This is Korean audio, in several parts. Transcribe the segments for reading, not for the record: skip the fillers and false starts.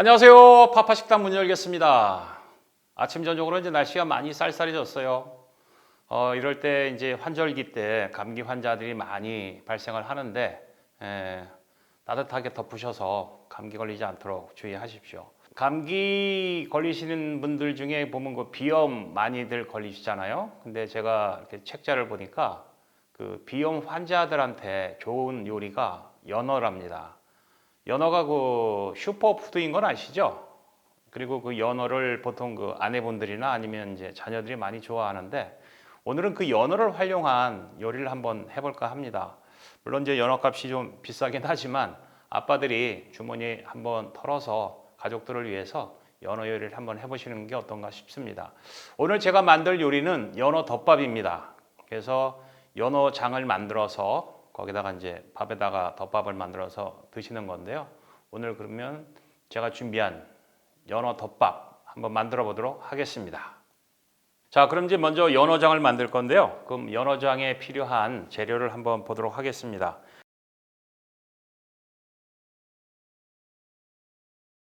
안녕하세요. 파파식당 문 열겠습니다. 아침 저녁으로 이제 날씨가 많이 쌀쌀해졌어요. 이럴 때 이제 환절기 때 감기 환자들이 많이 발생을 하는데 따뜻하게 덮으셔서 감기 걸리지 않도록 주의하십시오. 감기 걸리시는 분들 중에 보면 그 비염 많이들 걸리시잖아요. 근데 제가 이렇게 책자를 보니까 그 비염 환자들한테 좋은 요리가 연어랍니다. 연어가 그 슈퍼푸드인 건 아시죠? 그리고 그 연어를 보통 그 아내분들이나 아니면 이제 자녀들이 많이 좋아하는데 오늘은 그 연어를 활용한 요리를 한번 해볼까 합니다. 물론 이제 연어 값이 좀 비싸긴 하지만 아빠들이 주머니 한번 털어서 가족들을 위해서 연어 요리를 한번 해보시는 게 어떤가 싶습니다. 오늘 제가 만들 요리는 연어 덮밥입니다. 그래서 연어장을 만들어서 거기다가 이제 밥에다가 덮밥을 만들어서 드시는 건데요. 오늘 그러면 제가 준비한 연어 덮밥 한번 만들어 보도록 하겠습니다. 자, 그럼 이제 먼저 연어장을 만들 건데요. 그럼 연어장에 필요한 재료를 한번 보도록 하겠습니다.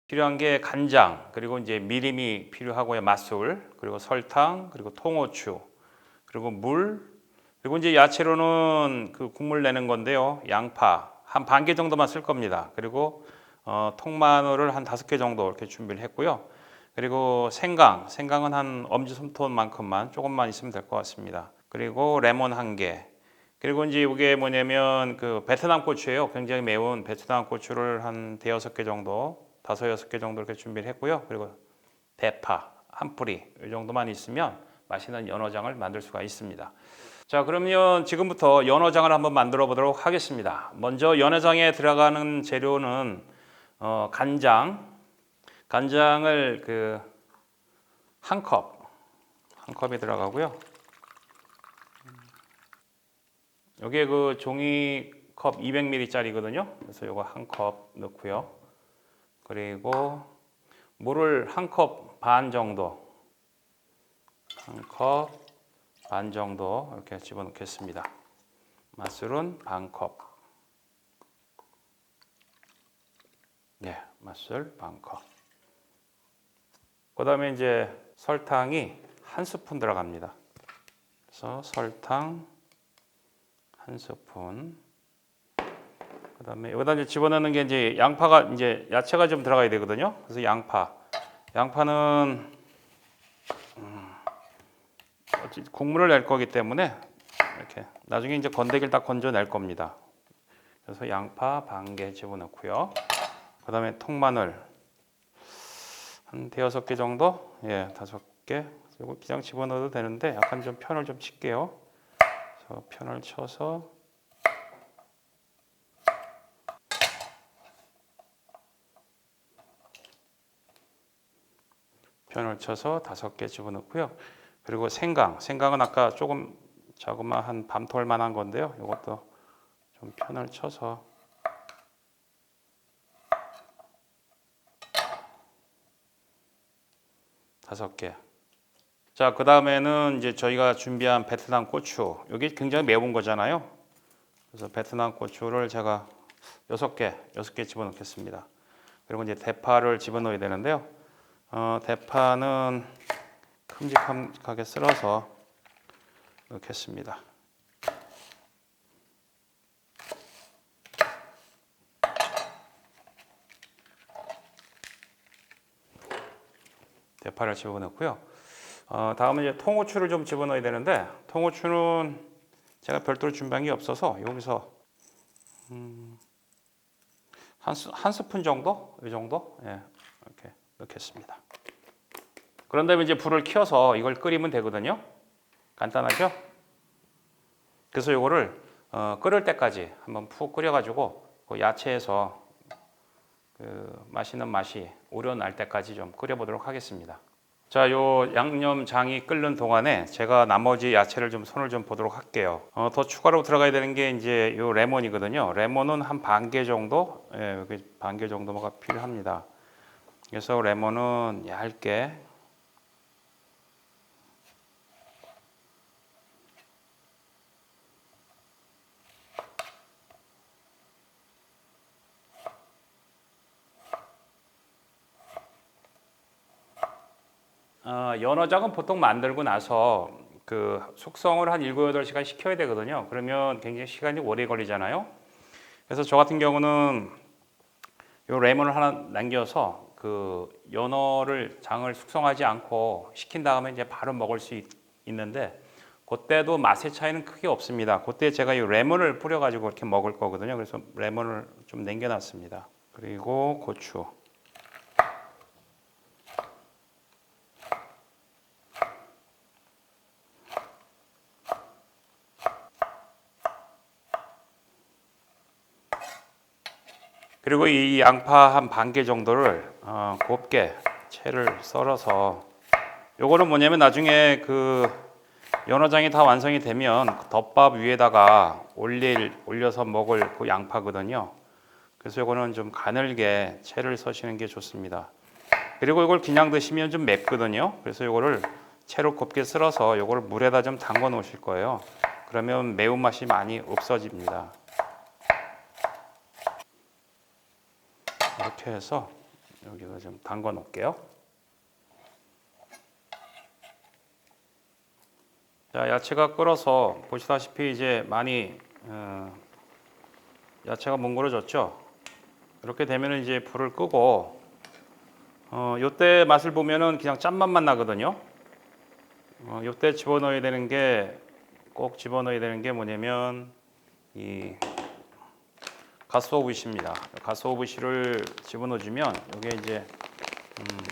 필요한 게 간장, 그리고 이제 미림이 필요하고요. 맛술, 그리고 설탕, 그리고 통후추, 그리고 물, 그리고 이제 야채로는 그 국물 내는 건데요. 양파 한 반 개 정도만 쓸 겁니다. 그리고 통마늘을 한 5개 정도 이렇게 준비를 했고요. 그리고 생강은 한 엄지손톱만큼만 조금만 있으면 될 것 같습니다. 그리고 레몬 1개. 그리고 이제 이게 뭐냐면 그 베트남 고추예요. 굉장히 매운 베트남 고추를 한 5-6개 정도, 5-6개 정도 이렇게 준비를 했고요. 그리고 대파 한 뿌리 이 정도만 있으면 맛있는 연어장을 만들 수가 있습니다. 자, 그러면 지금부터 연어장을 한번 만들어 보도록 하겠습니다. 먼저 연어장에 들어가는 재료는 간장을 그 한 컵이 들어가고요. 여기에 그 종이컵 200ml짜리거든요. 그래서 이거 한 컵 넣고요. 그리고 물을 한 컵 반 정도, 이렇게 집어넣겠습니다. 맛술은 반 컵. 네, 맛술 반 컵. 그다음에 이제 설탕이 한 스푼 들어갑니다. 그래서 설탕 한 스푼. 그다음에 여기다 이제 집어넣는 게 이제 양파가 이제 야채가 좀 들어가야 되거든요. 그래서 양파는 국물을 낼 거기 때문에 이렇게 나중에 이제 건더기를 다 건져낼 겁니다. 그래서 양파 반 개 집어넣고요. 그다음에 통마늘 한 5개 정도, 5개. 이거 그냥 집어넣어도 되는데 약간 좀 편을 좀 칠게요. 그래서 편을 쳐서 편을 쳐서 5개 집어넣고요. 그리고 생강은 아까 조금 자그마한 밤톨만한 건데요. 이것도 좀 편을 쳐서 5개. 자, 그 다음에는 이제 저희가 준비한 베트남 고추. 여기 굉장히 매운 거잖아요. 그래서 베트남 고추를 제가 6개 집어넣겠습니다. 그리고 이제 대파를 집어넣어야 되는데요. 대파는 큼직하게 썰어서 넣겠습니다. 대파를 집어넣고요. 다음은 이제 통후추를 좀 집어넣어야 되는데 통후추는 제가 별도로 준비한 게 없어서 여기서 한 스푼 정도, 이 정도, 이렇게 넣겠습니다. 그런 다음에 이제 불을 켜서 이걸 끓이면 되거든요. 간단하죠? 그래서 이거를 끓을 때까지 한번 푹 끓여가지고 그 야채에서 그 맛있는 맛이 우러날 때까지 좀 끓여보도록 하겠습니다. 자, 요 양념장이 끓는 동안에 제가 나머지 야채를 좀 손을 좀 보도록 할게요. 더 추가로 들어가야 되는 게 이제 요 레몬이거든요. 레몬은 한 반 개 정도, 여기 반 개 정도가 필요합니다. 그래서 레몬은 얇게 연어장은 보통 만들고 나서 그 숙성을 한 7, 8시간 시켜야 되거든요. 그러면 굉장히 시간이 오래 걸리잖아요. 그래서 저 같은 경우는 요 레몬을 하나 남겨서 그 연어를 장을 숙성하지 않고 식힌 다음에 이제 바로 먹을 수 있는데 그때도 맛의 차이는 크게 없습니다. 그때 제가 이 레몬을 뿌려가지고 이렇게 먹을 거거든요. 그래서 레몬을 좀 남겨놨습니다. 그리고 고추. 그리고 이 양파 한 반 개 정도를 곱게 채를 썰어서 요거는 뭐냐면 나중에 그 연어장이 다 완성이 되면 덮밥 위에다가 올려서 먹을 그 양파거든요. 그래서 요거는 좀 가늘게 채를 써시는 게 좋습니다. 그리고 이걸 그냥 드시면 좀 맵거든요. 그래서 요거를 채로 곱게 썰어서 요거를 물에다 좀 담궈 놓으실 거예요. 그러면 매운맛이 많이 없어집니다. 이렇게 해서 여기다 좀 담궈 놓을게요. 자, 야채가 끓어서 보시다시피 이제 많이 야채가 뭉그러졌죠. 이렇게 되면 이제 불을 끄고 요때 맛을 보면은 그냥 짠맛만 나거든요. 요때 집어넣어야 되는 게 꼭 집어넣어야 되는 게 뭐냐면 이 가스오부시입니다. 가스오부시를 집어넣어주면 이게 이제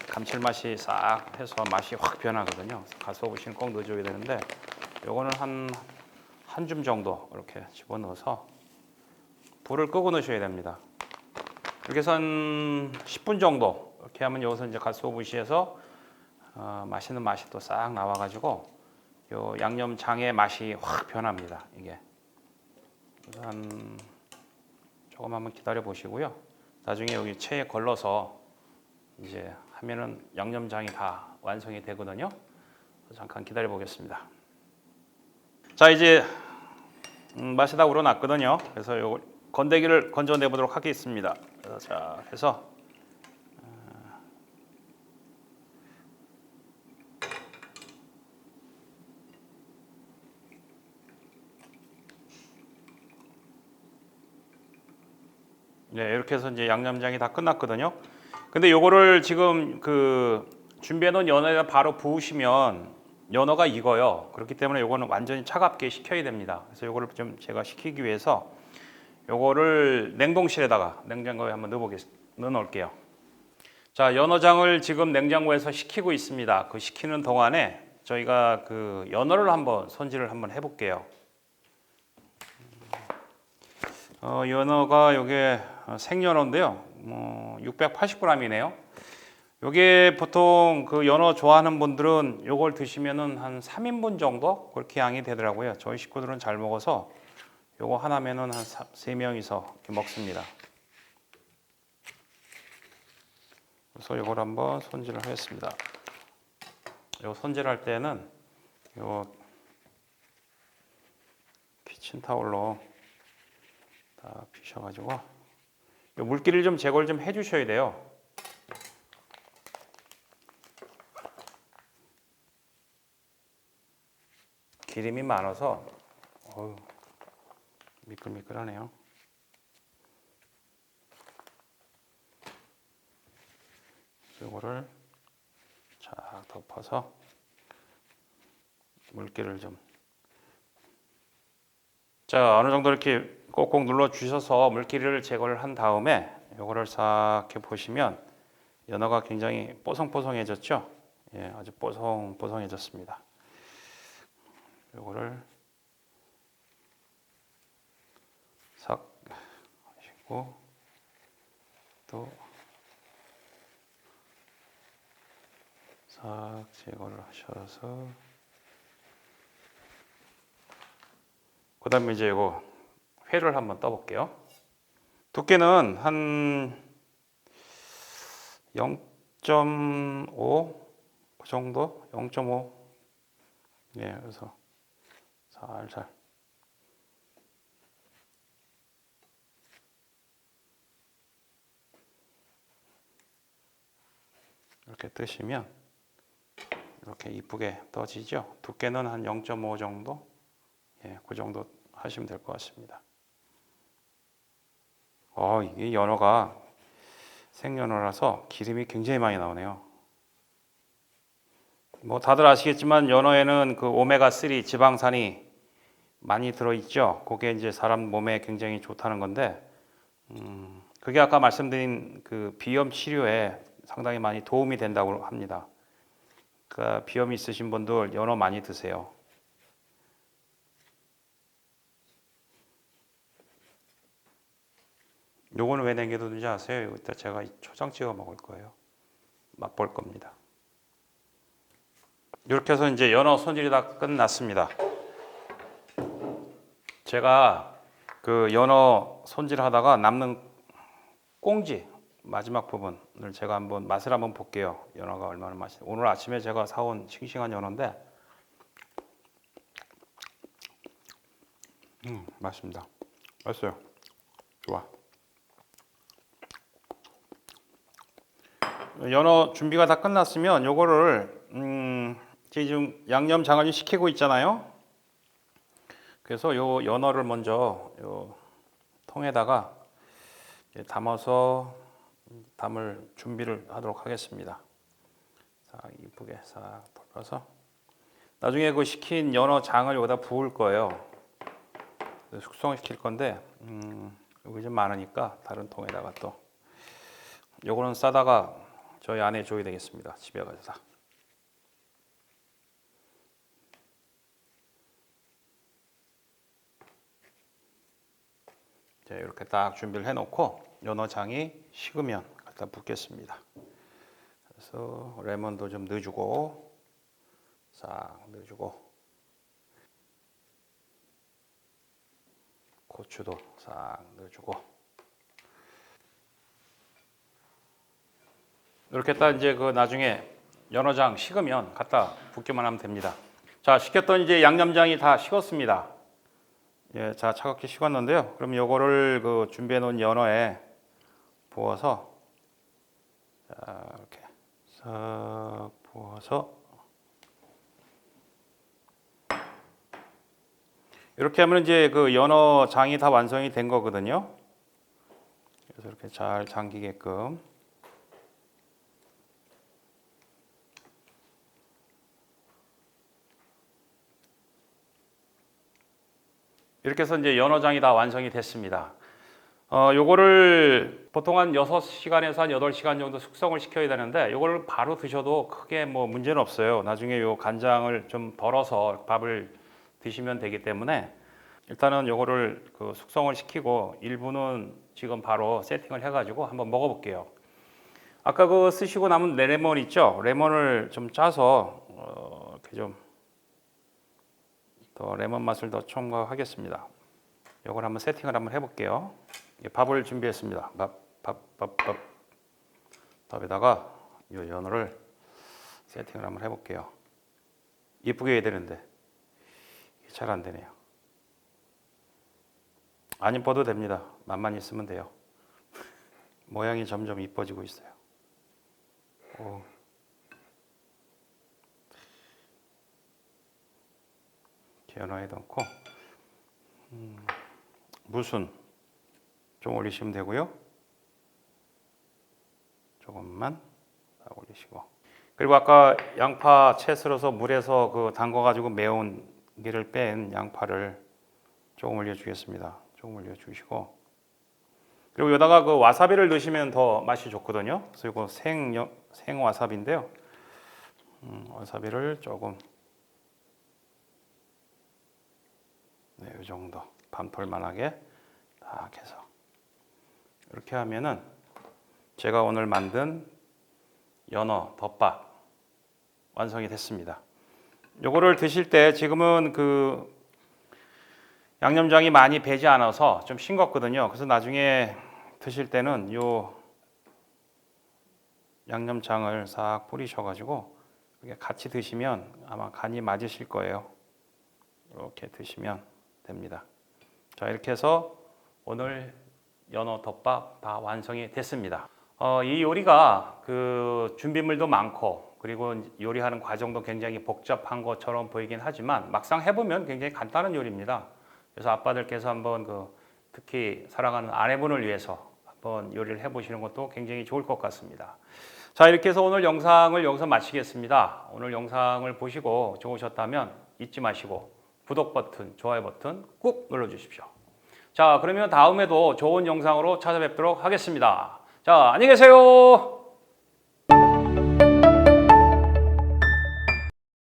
감칠맛이 싹 해서 맛이 확 변하거든요. 가스오부시는 꼭 넣어줘야 되는데 요거는 한 줌 정도 이렇게 집어넣어서 불을 끄고 넣으셔야 됩니다. 이렇게 해서 한 10분 정도 이렇게 하면 여기서 이제 가스오부시에서 맛있는 맛이 또 싹 나와가지고 요 양념장의 맛이 확 변합니다. 이게 그래서 한 조금 한번 기다려 보시고요. 나중에 여기 체에 걸러서 이제 하면은 양념장이 다 완성이 되거든요. 잠깐 기다려 보겠습니다. 자, 이제 맛이 다 우러났거든요. 그래서 요 건더기를 건져내 보도록 하겠습니다. 그래서 자 해서 네, 이렇게 해서 이제 양념장이 다 끝났거든요. 근데 요거를 지금 그 준비해 놓은 연어에다 바로 부으시면 연어가 익어요. 그렇기 때문에 요거는 완전히 차갑게 식혀야 됩니다. 그래서 요거를 좀 제가 식히기 위해서 요거를 냉동실에다가 냉장고에 한번 넣어 놓을게요. 자, 연어장을 지금 냉장고에서 식히고 있습니다. 그 식히는 동안에 저희가 그 연어를 한번 손질을 한번 해볼게요. 연어가 요게 생연어인데요. 680g이네요. 요게 보통 그 연어 좋아하는 분들은 요걸 드시면은 한 3인분 정도 그렇게 양이 되더라고요. 저희 식구들은 잘 먹어서 요거 하나면은 한 3명이서 이렇게 먹습니다. 그래서 요걸 한번 손질을 하겠습니다. 요 손질할 때는 요 키친타올로 다 피셔가지고 요 물기를 좀 제거를 좀 해주셔야 돼요. 기름이 많아서 미끌미끌하네요. 이거를 쫙 덮어서 물기를 좀 자, 어느 정도 이렇게 꼭꼭 눌러 주셔서 물기를 제거를 한 다음에 이거를 싹 이렇게 보시면 연어가 굉장히 뽀송뽀송해졌죠? 예, 아주 뽀송뽀송해졌습니다. 이거를 싹 하시고 또 싹 제거를 하셔서 그 다음에 이제 이거 회를 한번 떠볼게요. 두께는 한 0.5 그 정도? 0.5 예, 그래서 살살 이렇게 뜨시면 이렇게 이쁘게 떠지죠. 두께는 한 0.5 정도, 예, 그 정도 하시면 될 것 같습니다. 이 연어가 생연어라서 기름이 굉장히 많이 나오네요. 뭐 다들 아시겠지만 연어에는 그 오메가3 지방산이 많이 들어있죠. 그게 이제 사람 몸에 굉장히 좋다는 건데, 그게 아까 말씀드린 그 비염 치료에 상당히 많이 도움이 된다고 합니다. 그러니까 비염이 있으신 분들 연어 많이 드세요. 요거는 왜 남겨두는지 아세요? 이따 제가 초장 찍어 먹을 거예요. 맛볼 겁니다. 이렇게 해서 이제 연어 손질이 다 끝났습니다. 제가 그 연어 손질하다가 남는 꽁지 마지막 부분을 제가 한번 맛을 한번 볼게요. 연어가 얼마나 맛있는지. 오늘 아침에 제가 사온 싱싱한 연어인데 맛있습니다. 맛있어요. 좋아. 연어 준비가 다 끝났으면 요거를 지금 양념장을 식히고 있잖아요. 그래서 요 연어를 먼저 요 통에다가 담아서 담을 준비를 하도록 하겠습니다. 자, 이쁘게 싹 돌려서 나중에 그 식힌 연어 장을 여기다 부을 거예요. 숙성을 시킬 건데 여기 좀 많으니까 다른 통에다가 또 요거는 싸다가 저희 아내 줘야 되겠습니다. 집에 가서. 자, 이렇게 딱 준비를 해놓고 연어장이 식으면 갖다 붓겠습니다. 그래서 레몬도 좀 넣어주고 싹 넣어주고 고추도 싹 넣어주고 이렇게 딱 이제 그 나중에 연어장 식으면 갖다 붓기만 하면 됩니다. 자, 식혔던 이제 양념장이 다 식었습니다. 예, 자, 차갑게 식었는데요. 그럼 요거를 그 준비해 놓은 연어에 부어서 자, 이렇게 싹 부어서 이렇게 하면 이제 그 연어장이 다 완성이 된 거거든요. 그래서 이렇게 잘 잠기게끔 이렇게 해서 이제 연어장이 다 완성이 됐습니다. 요거를 보통 한 6시간에서 한 8시간 정도 숙성을 시켜야 되는데 요거를 바로 드셔도 크게 뭐 문제는 없어요. 나중에 요 간장을 좀 덜어서 밥을 드시면 되기 때문에 일단은 요거를 그 숙성을 시키고 일부는 지금 바로 세팅을 해가지고 한번 먹어볼게요. 아까 그 쓰시고 남은 레몬 있죠? 레몬을 좀 짜서 이렇게 좀 더 레몬 맛을 더 첨가하겠습니다. 이걸 한번 세팅을 한번 해볼게요. 밥을 준비했습니다. 밥에다가 이 연어를 세팅을 한번 해볼게요. 예쁘게 해야 되는데 잘 안 되네요. 안 이뻐도 됩니다. 맛만 있으면 돼요. 모양이 점점 이뻐지고 있어요. 오. 연어에 넣고 무순 좀 올리시면 되고요. 조금만 올리시고 그리고 아까 양파 채 썰어서 물에서 그 담궈가지고 매운 기를 뺀 양파를 조금 올려주겠습니다. 조금 올려주시고 그리고 여기다가 그 와사비를 넣으시면 더 맛이 좋거든요. 그래서 이거 생 와사비인데요. 와사비를 조금 네, 이 정도 반톨만하게 딱 해서 이렇게 하면은 제가 오늘 만든 연어 덮밥 완성이 됐습니다. 요거를 드실 때 지금은 그 양념장이 많이 배지 않아서 좀 싱겁거든요. 그래서 나중에 드실 때는 요 양념장을 싹 뿌리셔가지고 같이 드시면 아마 간이 맞으실 거예요. 이렇게 드시면 됩니다. 자, 이렇게 해서 오늘 연어 덮밥 다 완성이 됐습니다. 이 요리가 그 준비물도 많고 그리고 요리하는 과정도 굉장히 복잡한 것처럼 보이긴 하지만 막상 해보면 굉장히 간단한 요리입니다. 그래서 아빠들께서 한번 특히 사랑하는 아내분을 위해서 한번 요리를 해보시는 것도 굉장히 좋을 것 같습니다. 자, 이렇게 해서 오늘 영상을 여기서 마치겠습니다. 오늘 영상을 보시고 좋으셨다면 잊지 마시고 구독 버튼, 좋아요 버튼 꾹 눌러주십시오. 자, 그러면 다음에도 좋은 영상으로 찾아뵙도록 하겠습니다. 자, 안녕히 계세요.